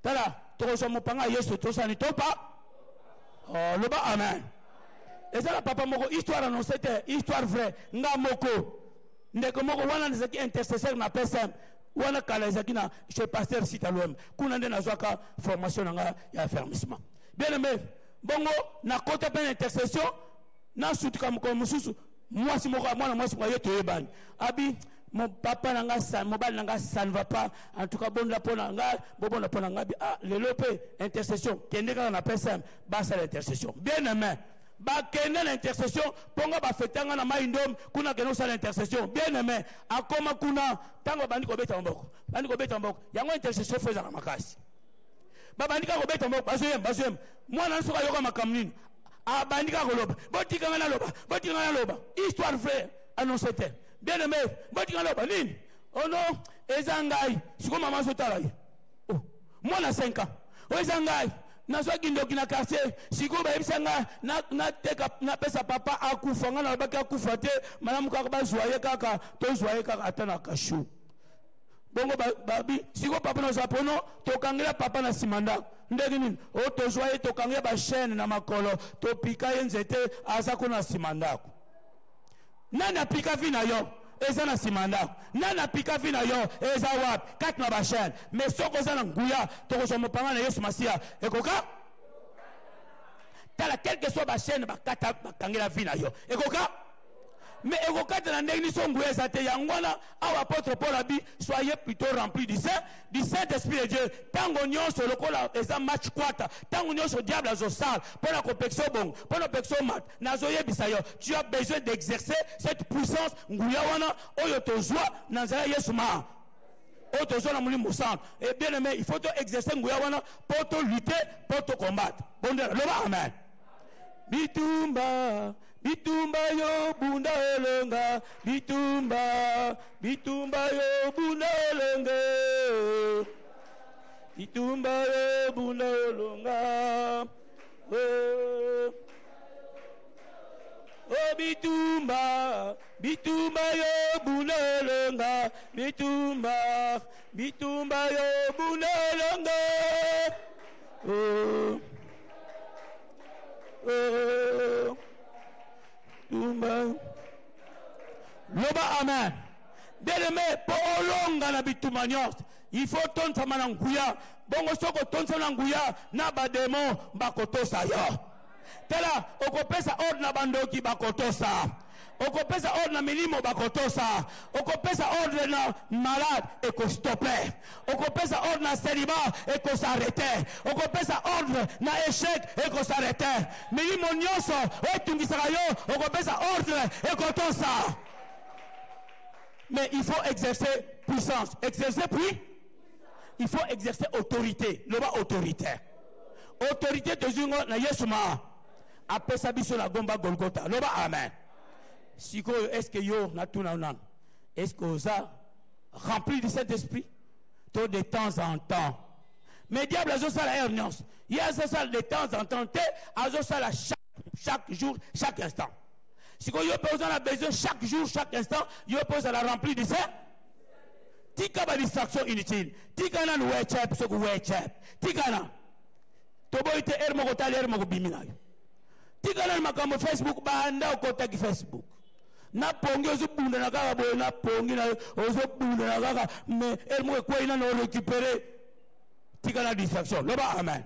tala to so mopanga yesu to sani topa loba amen ezala papa moko histoire non c'était histoire vraie nga moko ndeko moko wana nzaki intercesseur na PSM wana kala ezaki na chez pasteur Sitalwem kuna nde nazwaka formation nga ya affermissement bien aimé bongo na côté pe intercession na sutuka moko mususu mwasi moko mwana mwasi moko yeto yebani abi mon papa nanga san mobile nanga ça ne va pas en tout cas bon la pona nga bon la pona nga bi le lope intercession kende ka na PSM ba ça l'intercession bien aimé ba kende l'intercession ponga ba fetanga na maindom kuna keno ça l'intercession bien aimé akoma kuna tango bandi ko beta mboko yango intercession faisant na makasi babandika ko beta mboko bazoyem mwana nsuka yoka makamnini abandika ko loba botika na loba histoire vraie annoncée bien aimé botika loba nini oh non ezangai siko mama sotala ye mwana 5 ans ezangai nazwa kindoki na quartier siko ba ebisanga na teka na pesa papa akufa ngana baki akufa te malamu kaka bazwaye kaka to zwaye kaka atana kashu bongo babi siko papa na zapono to kangela papa na simanda ndenge nini o to zwaye to kangela ba chaîne na makolo to pika yenzete aza kuna simanda nani apika vina yo eza na simanda nani apika vina yo eza wap kat na ba chaîne mais soko za na nguya to ko somo panga na Yesu Masia ekoka tala quelque soit ba chaîne ba kata ba kangela vina yo ekoka mais ekokata na ndenge so nguya za te yangwana awa apôtre Paul abi soyez plutôt remplis du Saint-Esprit de Dieu tango nyonso lokola eza match kwata tango nyonso diable azosala pona ko pexo bon pona pexo mat nazoyebisa yo tu as besoin d'exercer cette puissance nguya wana oyo tozwa na nzela Yesu ma oyo tozwa na mulimo santo et bien aimé il faut to exercer nguya wana pour to lutter pour to combattre bon loba amen bitumba yo bunda elonga bitumba yo bunda elonga bitumba yo bunda elonga oh bitumba yo bunda elonga bitumba yo bunda elonga loba amen bien-aimé po olonga na bituma nyonso il faut tonsama na nguya bongo soko tonsama na nguya na bademo bakotosa yo Tela, okopesa ordre na bandoki bakotosa. Okopesa ordre na milimo bakotosa. Okopesa ordre na malade eko stopper. Okopesa ordre na célibat eko s'arrêter. Okopesa ordre na échec eko s'arrêter. Milimo nyonso etungisaka yo, okopesa ordre eko tosa. Mais il faut exercer puissance. Exercer puis il faut exercer autorité. Le bas autoritaire. Autorité de Zungo na Yesuma. Après ça, biso na gomba Golgotha. Le bas amen. Siko, est-ce que yo na tout na nan? Est-ce que ça rempli de cet esprit? Tout de temps en temps. Mais diable a ça la herniance. Il y a ça de temps en temps. A ça la chaque jour, chaque instant. Si vous avez besoin chaque jour, chaque instant, vous avez la remplir de ça. Tika ba distraction inutile. Tika na wechep so wechep. Tika na. Tobo ite ermo tali ermo bimina. Tika na makambo Facebook ba anda ukota ki Facebook. Na pongi ozo bunda na kaka boy na pongi na ozo bunda na kaka me ermo ko ina no récupérer. Tika na distraction. Loba amen.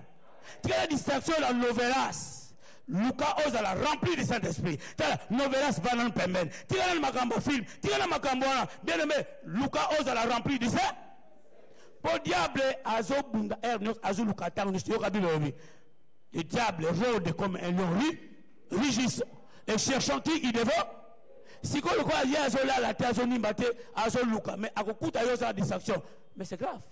Tika na distraction la novelas. Luka oza la rempli de Saint-Esprit. Tala novelas va nan pemben. Tika na makambo film. Tika na makambo na. Bien aimé, Luka oza la rempli de ça. Pour diable azo bunda ernos azo luka tang ni yoka bilobi. Le diable rôde comme un lion rugissant et cherchant qui il dévore. Si quoi le quoi y a azo la terre azo nimbate azo luka mais akokuta yo sa distraction. Mais c'est grave.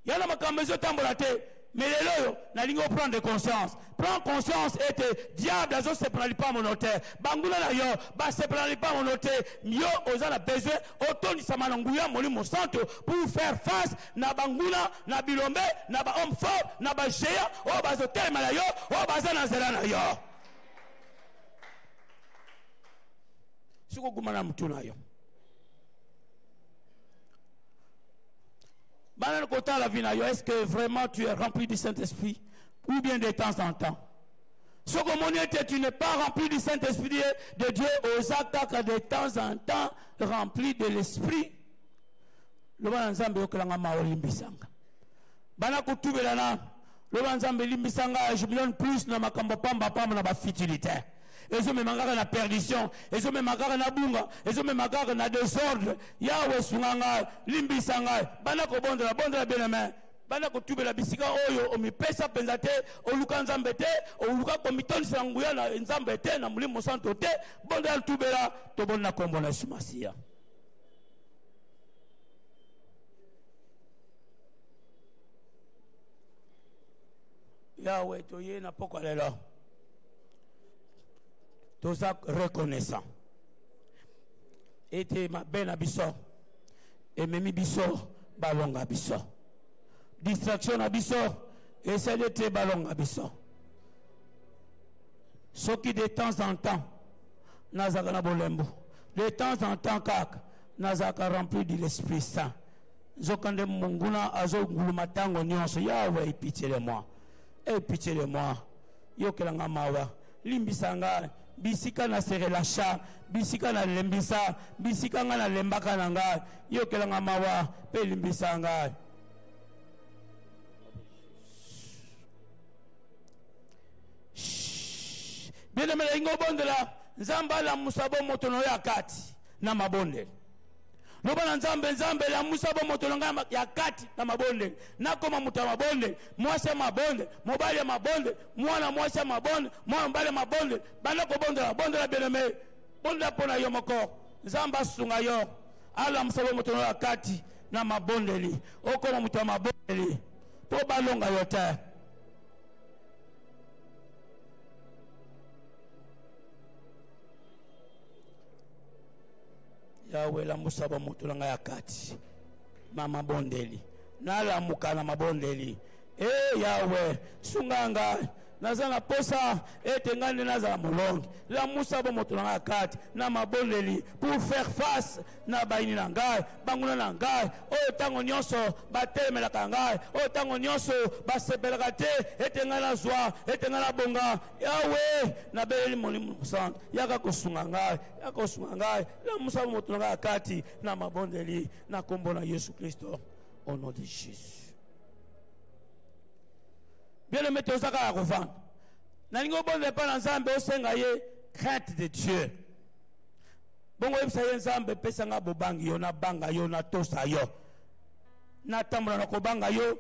Yana makambo zo tambolate. Mais les lois, na lingo prendre conscience. Prends conscience et te diable azo se prend pas mon hôtel. Bangula na yo, ba se prend pas mon hôtel. Yo oza besoin auto sama nguya molimo santo pour faire face na bangula, na bilombe, na ba homme fort, na ba géant, o ba zo telema na yo, o ba za na zela na yo. Siko gumana mtu na yo. Est-ce que vraiment tu es rempli du Saint-Esprit ou bien de temps en temps? Ce que tu n'es pas rempli du Saint-Esprit de Dieu aux actes de temps en temps rempli de l'Esprit. Le banzambe yokelanga maolimbisanga. Bana kutubelana le banzambe limbisanga je million plus na makambo pamba pamba na ba futilité. Ezo me mangaka na perdition, ezo me mangaka na bunga, ezo me mangaka na désordre. Yawe sunganga limbisanga bana ko bondela benema bana ko tubela bisika oyo omipesa penzate oluka nzambe te oluka komitoni sanguya na nzambe te na mulimo santo te bondela tubela to bonna kombo na sumasia. Yawe to ye na poko lelo. Tout ça reconnaissant. Et ma ben abisso. Et memi bisso, ballon abisso. Distraction abisso. Et c'est de ballon abisso. Ce qui de temps en temps, nazaka bolembo. De temps en temps, kak, nazaka rempli de l'Esprit Saint. Zokande munguna azo ngulumatango nyonso. Yahweh, pitié de moi. Et pitié de moi. Yokelanga mawa. Limbisanga. Bisika na se relacha, bisika na lembisa, bisika na lembaka na nga, yokela nga mawa, pe limbisa nga. Bien aimé, ingo bondela, nzamba la musabo motono ya kati na mabonde. Loba nzambe la musabo motono ya kati na mabonde. Na koma muta mabonde, mwasha mabonde, mobali mabonde, mwana mwasha mabonde, mwana mbale mabonde. Bana ko bondela bien aimé. Bonde pona yo moko. Nzamba sunga yo. Ala musabo motono ya kati na mabonde li. Okoma muta mabonde li. Po balonga yote. Yawe la musaba mutulanga ya kati mama bondeli nala mukana mabondeli Yawe sunganga nazanga posa etengane naza mulongi la musaba mutulanga ya kati na mabondeli pour faire face na baini na ngai banguna na ngai o tango nyonso batelemela ka ngai o tango nyonso basepelaka te etengana zwa etengana bonga Yawe na beleli molimu sant yaka kosunga ngai la musaba mutulanga ya kati na mabondeli na kombo na Yesu Kristo au nom de Jésus. Bien aimé tozaka ya kovanda nalingo bonde pa na nzambe osenga ye crainte de Dieu. Bongo yebisa ye nzambe pesa nga bobangi yo na banga yo na tosa yo. Na tambola na kobanga yo,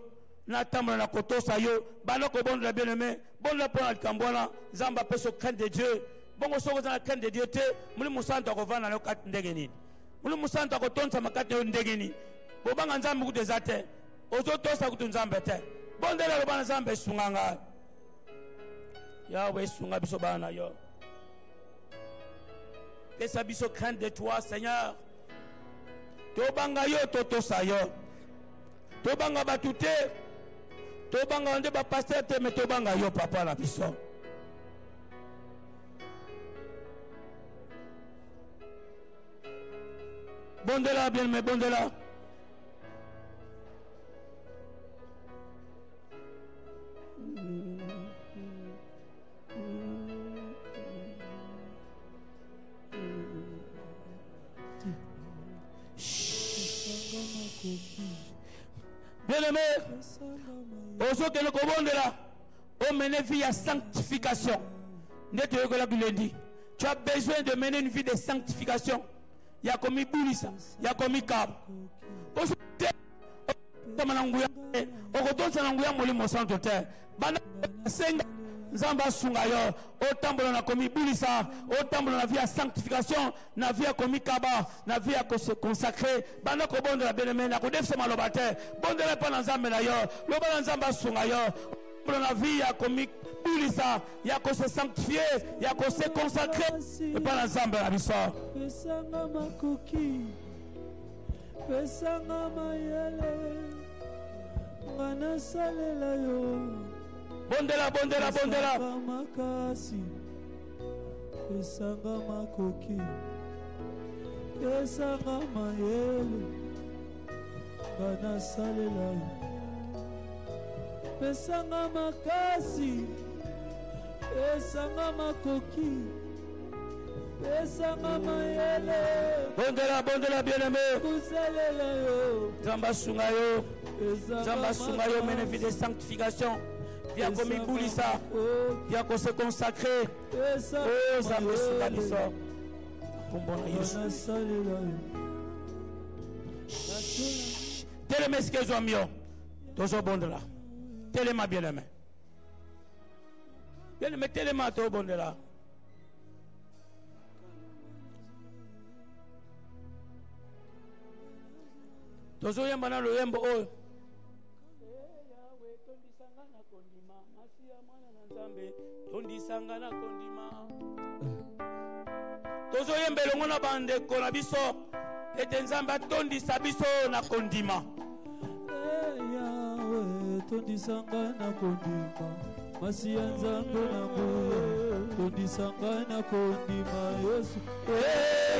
na tambola na kotosa yo, bana ko bonde la bien-aimé, bonde la pona kambwana, nzamba pesa crainte de Dieu. Bongo soko za crainte de Dieu te, muli musanta ko vana lo kat ndenge nini. Muli musanta ko tonsa makate yo ndenge nini. Bobanga nzambe kutezate, ozo tosa kutu nzambe te. Bonde la bana nzambe sunganga. Yahweh sunga biso bana yo. Pesa biso crainte de toi, Seigneur. Tobanga yo totosa yo. Tobanga batute. Tobanga onde ba pasteur te mais tobanga yo papa na biso. Bondela bien mais bondela. Bien-aimé, aujourd'hui que le commande là, on mène une vie à sanctification. Tu as besoin de mener une vie de sanctification. Il y a comme Boulissa, il y a comme Kab. Nzamba sunga yo otambola na komi bulisa otambola na vie ya sanctification na vie ya komi kaba na vie ya se consacrer bana ko bonde la bien-aimé na ko defse maloba te bonde la pa na nzambe na yo loba na nzamba sunga yo otambola na vie ya komi bulisa ya ko se sanctifier ya ko se consacrer pa na nzambe na biso pesanga makoki pesanga mayele ngana salela yo bondela bondela bondela makasi pesanga makoki pesanga mayele ngana salela pesanga makasi pesanga makoki pesanga mayele bondela bondela bien-aimé kusalela yo Zamba sunga yo mène vie de sanctification. Viens comme il boule ça. Viens qu'on se consacrer. Oh, Zamba sunga biso. Kumbona Yesu. Telema ce zo mio. Tozo bondela. Telema bien-aimé. Bien-aimé telema to bondela. Tozo yamba na loyembo oyo. Yawe tondisanga na kondima, masia mwana na nzambe, tondisanga na kondima. Tozo yembe longo na bande kona biso, ete nzambe tondisa biso na kondima. Yawe tondisanga na kondima, masia nzambe na nguya, tondisanga na kondima Yesu.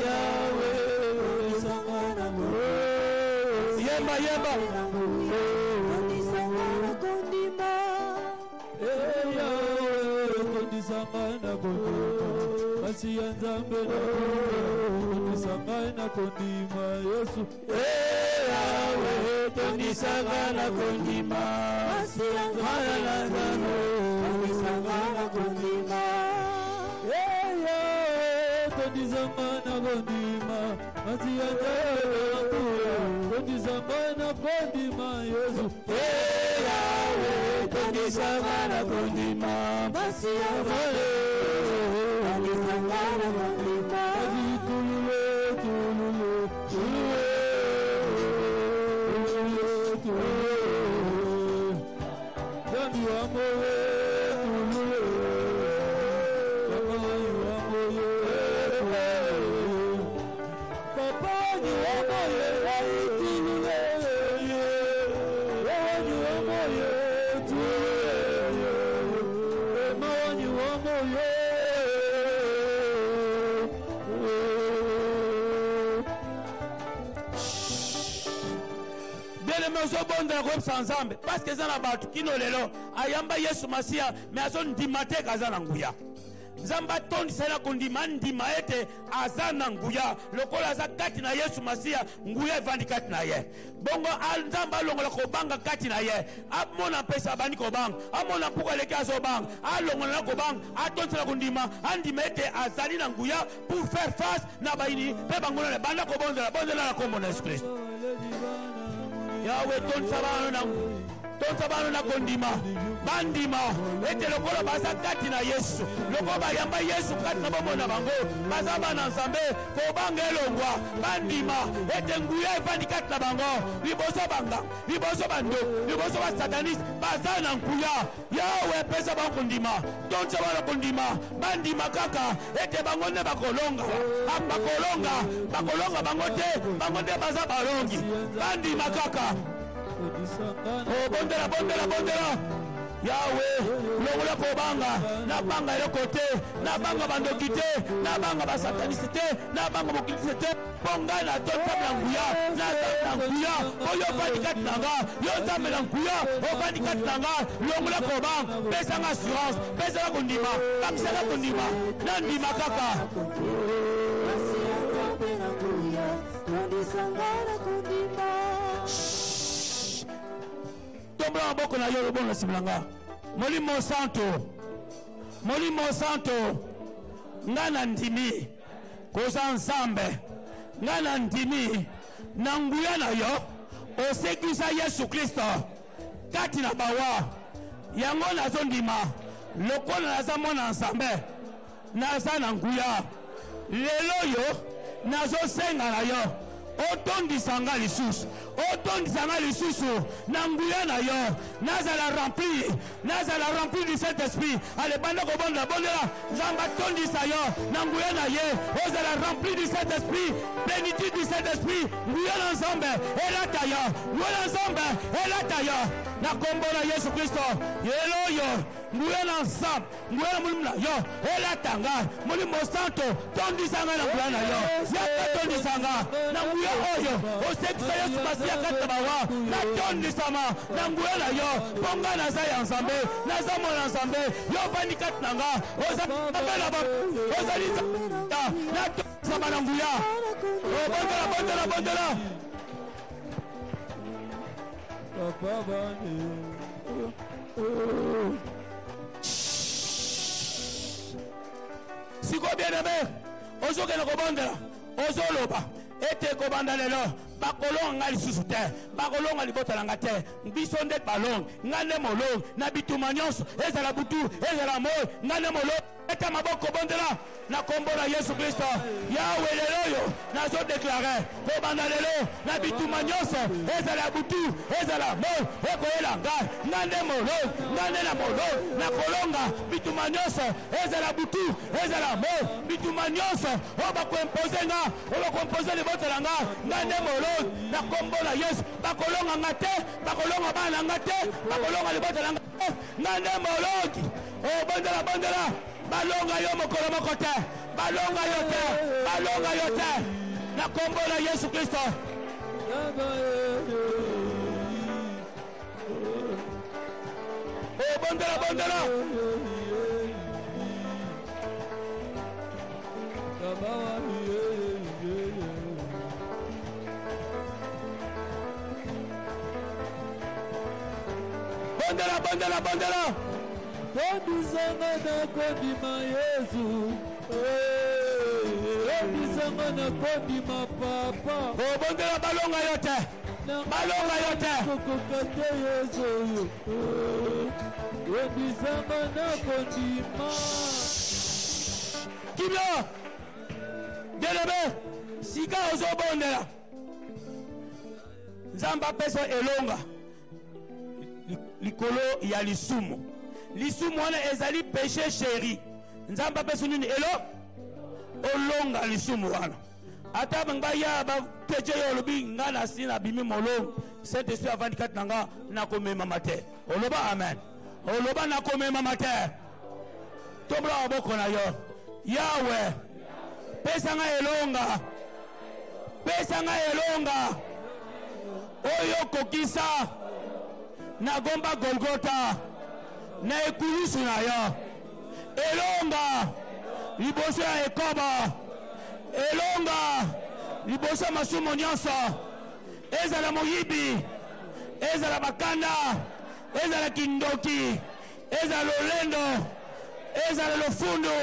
Yawe tondisanga na nguya. Yemba yemba tondisanga na kondima tondisanga na kondima basi ya nzambe na tondisanga na kondima Yesu yawe tondisanga na kondima basi ya nzambe na tondisanga na kondima yawe tondisanga na kondima basi ya nzambe tondisanga na kondima Yesu yawe tondisanga na kondima basi ya nzambe tondisanga na kondima tulule tulule tulule tulule Zambi wa moyo tulule Papa ni wa moyo Papa ni wa moyo ozobondela koyebisa nzambe parceke eza na bato kino lelo ayamba yesu masiya me azondima te kaza na nguya nzambe atondisa na kondima ndima ete aza na nguya lokola aza kati na Yesu Masiya nguya evandi kati na ye bongo nzambe alongola kobanga kati na ye amona mpesa abandi kobanga amona mpuka leki azobanga alongola na kobanga atondisa na kondima andima ete azali na nguya pour faire face na baini mpe bango na banda kobonzela na kombo na Yesu Kristo Yawe tondisa bano na kondima bandima ete lokola baza kati na Yesu lokola bayamba Yesu kati na bomona bango baza bana nzambe kobanga elongwa bandima ete nguya evandi kati na bango liboso banga liboso bando liboso ba sataniste baza na nguya Yawe pesa bango kondima tondisa bano kondima bandima kaka ete bango nde bakolonga bango te baza balongi bandima kaka Oh, bondela Yawe longola kobanga na banga le côté na banga bandoki te na banga ba sataniste te na banga bokilise te bonga na tota na nguya oyo fandi kati nanga yo nzambe na nguya o fandi kati nanga longola kobanga pesa nga assurance pesa nga kondima bakisa nga kondima na ndima kaka Tombra maboko na yo lobona simulanga Molimo Santo ngana ndimi koza nzambe ngana ndimi na nguya na yo osekisa Yesu Kristo kati na bawa yango nazo ndima lokola naza mwana nzambe naza na nguya lelo yo nazo senga na yo otondisanga lisusu na nguya na yo nazala rempli du Saint-Esprit ale banda kobonda bondela nzamba tondisa yo na nguya na ye ozala rempli du Saint-Esprit plénitude du Saint-Esprit nguya na nzambe elata yo na kombo na Yesu Kristo yelo yo nguya na nzambe nguya na mulimu na yo elatanga Molimo Santo tondisanga na nguya na yo yaka tondisanga na nguya oyo osekisa Yesu Masiya kati bawa na tondisama na nguya na yo bonga naza ya nzambe naza mwana nzambe yo vandi kati nanga ozali na tondisama na nguya bondela Siko bien-aimé, ozokende kobondela, ozoloba, ete kobanda lelo, bakolonga lisusu te, bakolonga libotala te, biso nde balong, ngane molong, na bituma nyonso, ezala butu, ezala moy, ngane molong, ete maboko bondela, na kombo na Yesu Kristo, Yawe lelo yo, nazo deklare, kobanda lelo, na bituma nyonso, ezala butu, ezala moy, ekoyela ngai, ngane molong, ngane na molong, na kolonga, bituma nyonso, ezala butu, ezala moy, bituma nyonso, oba kuempoze nga, oba kuempoze libotala nga, ngane molong, na kombo na Yesu, bakolonga nga te, bakolonga bana nga te, bakolonga libotala nga te, ngane molongi, o bondela, balonga yo mokolo moko te, balonga yo te, na kombo na Yesu Kristo. O bondela. Bondela. Tondisanga na kondima Yesu, tondisanga na kondima Papa. Bondela balonga yote. Kokokate Yesu, tondisanga na kondima. Kibla, delebe, sika ozo bondela. Nzamba pesa elonga. Likolo ya lisumu wana ezali péché chéri nzamba peso nini elo olonga lisumu wana ata banga ya ba teje yo lobi ngana sina bimi molongo Saint-Esprit avant kat nanga na komema mate oloba amen oloba na komema mate tobra boko na yo Yawe pesa nga elonga oyo kokisa na gomba Golgota na ekulusu na yo elonga liboso ya ekoba elonga liboso ya masumu nyonso ezala moyibi ezala bakanda ezala kindoki ezala lolendo ezala lofundu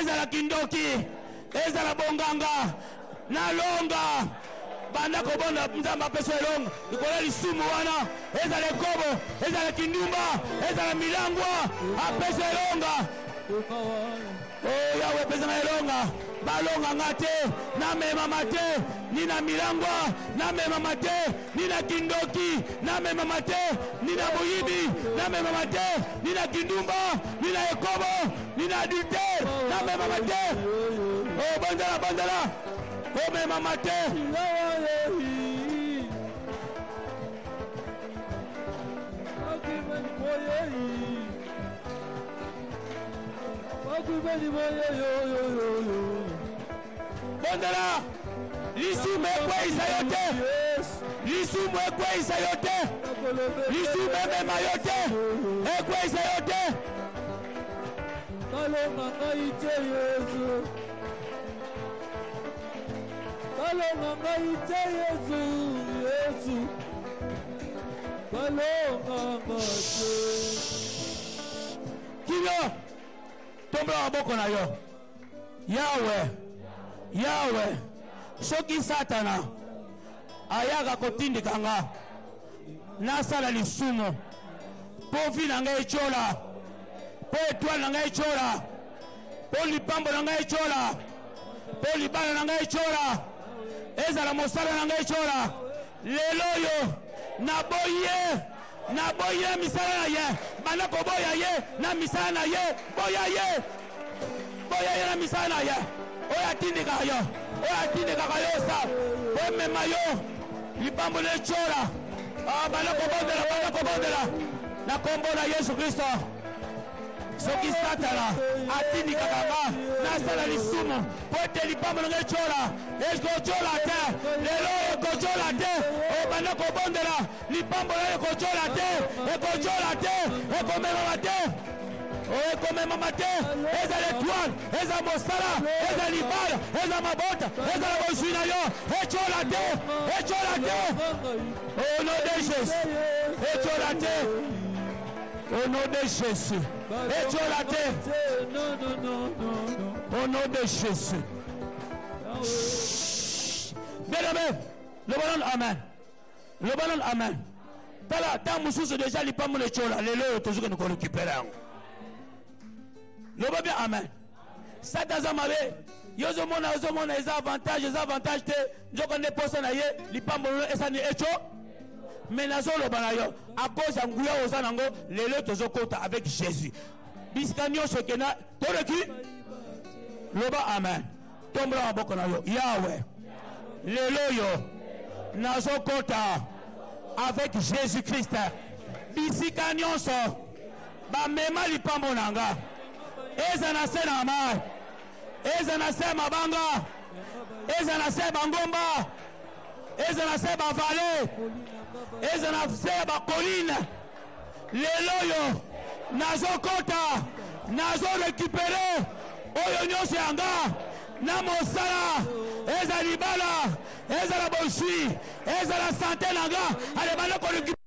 ezala kindoki ezala bonganga nalonga banda kobonda nzamba peso elonga ikola lisumu wana ezala ekobo ezala kindumba ezala milangwa apeso elonga oh yawe pesa na elonga balonga ngate na mema mate nina milangwa na mema mate nina kindoki na mema mate nina boyibi na mema mate nina kindumba nina ekobo nina adultère na mema mate oh bandala bandala oh mema mate Bondala lisumu ekweisa yote lisumu ekweisa yote lisumu emema yote ekweisa yote kalonga ngai te Yesu kalonga ngai te Yesu Yesu kalonga ngai te kino tombola maboko na yo yawe soki satana ayaka kotindika nga nasala lisumu mpo vi na ngai ecola mpo etwale na ngai ecola mpo lipambo na ngai ecola mpo libala na ngai ecola ezala mosala na ngai ecola lelo oyo naboyi na misala na ye banda koboya ye na misala na ye boya ye na misala na ye oyo atindikaka yo sa omema yo libambo na ecola banda kobondela na kombo na Yesu Kristo soki satana atindikaka nga nasala lisumu mpo ete libambo na nga ecola ekocola te lelo ekocola te obanda kobondela libambo na ekocola te ekomemama te ekomemama te eza l'étoile eza mosala eza libala eza mabota eza na bozwi na yo ecola te au nom de Jésus ecola te au nom de Jésus ecola te au nom de Jésus bien-aimé le ballon amen tala ta mosusu déjà lipambo na ecola lelo oyo tozoki na korécupérer yango loba bien amen sata aza mabe yo ozomona eza avantage te nzoko nde posa na ye lipambo lelo esani eco mais nazoloba na yo à cause ya nguya oza nango lelo tozokota avec Jésus bisika nyonso ekena toreki loba amen tombola maboko na yo yawe lelo yo nazokota avec Jésus Christ bisika nyonso bamema lipambo na nga eza na se na mai eza na se mabanga eza na se bangomba eza na se bavale eza na se bakoline lelo yo nazokota nazorekipere oyo nyonso yanga na mosala eza libala eza la bosui eza la sante na nga ale bana korekipere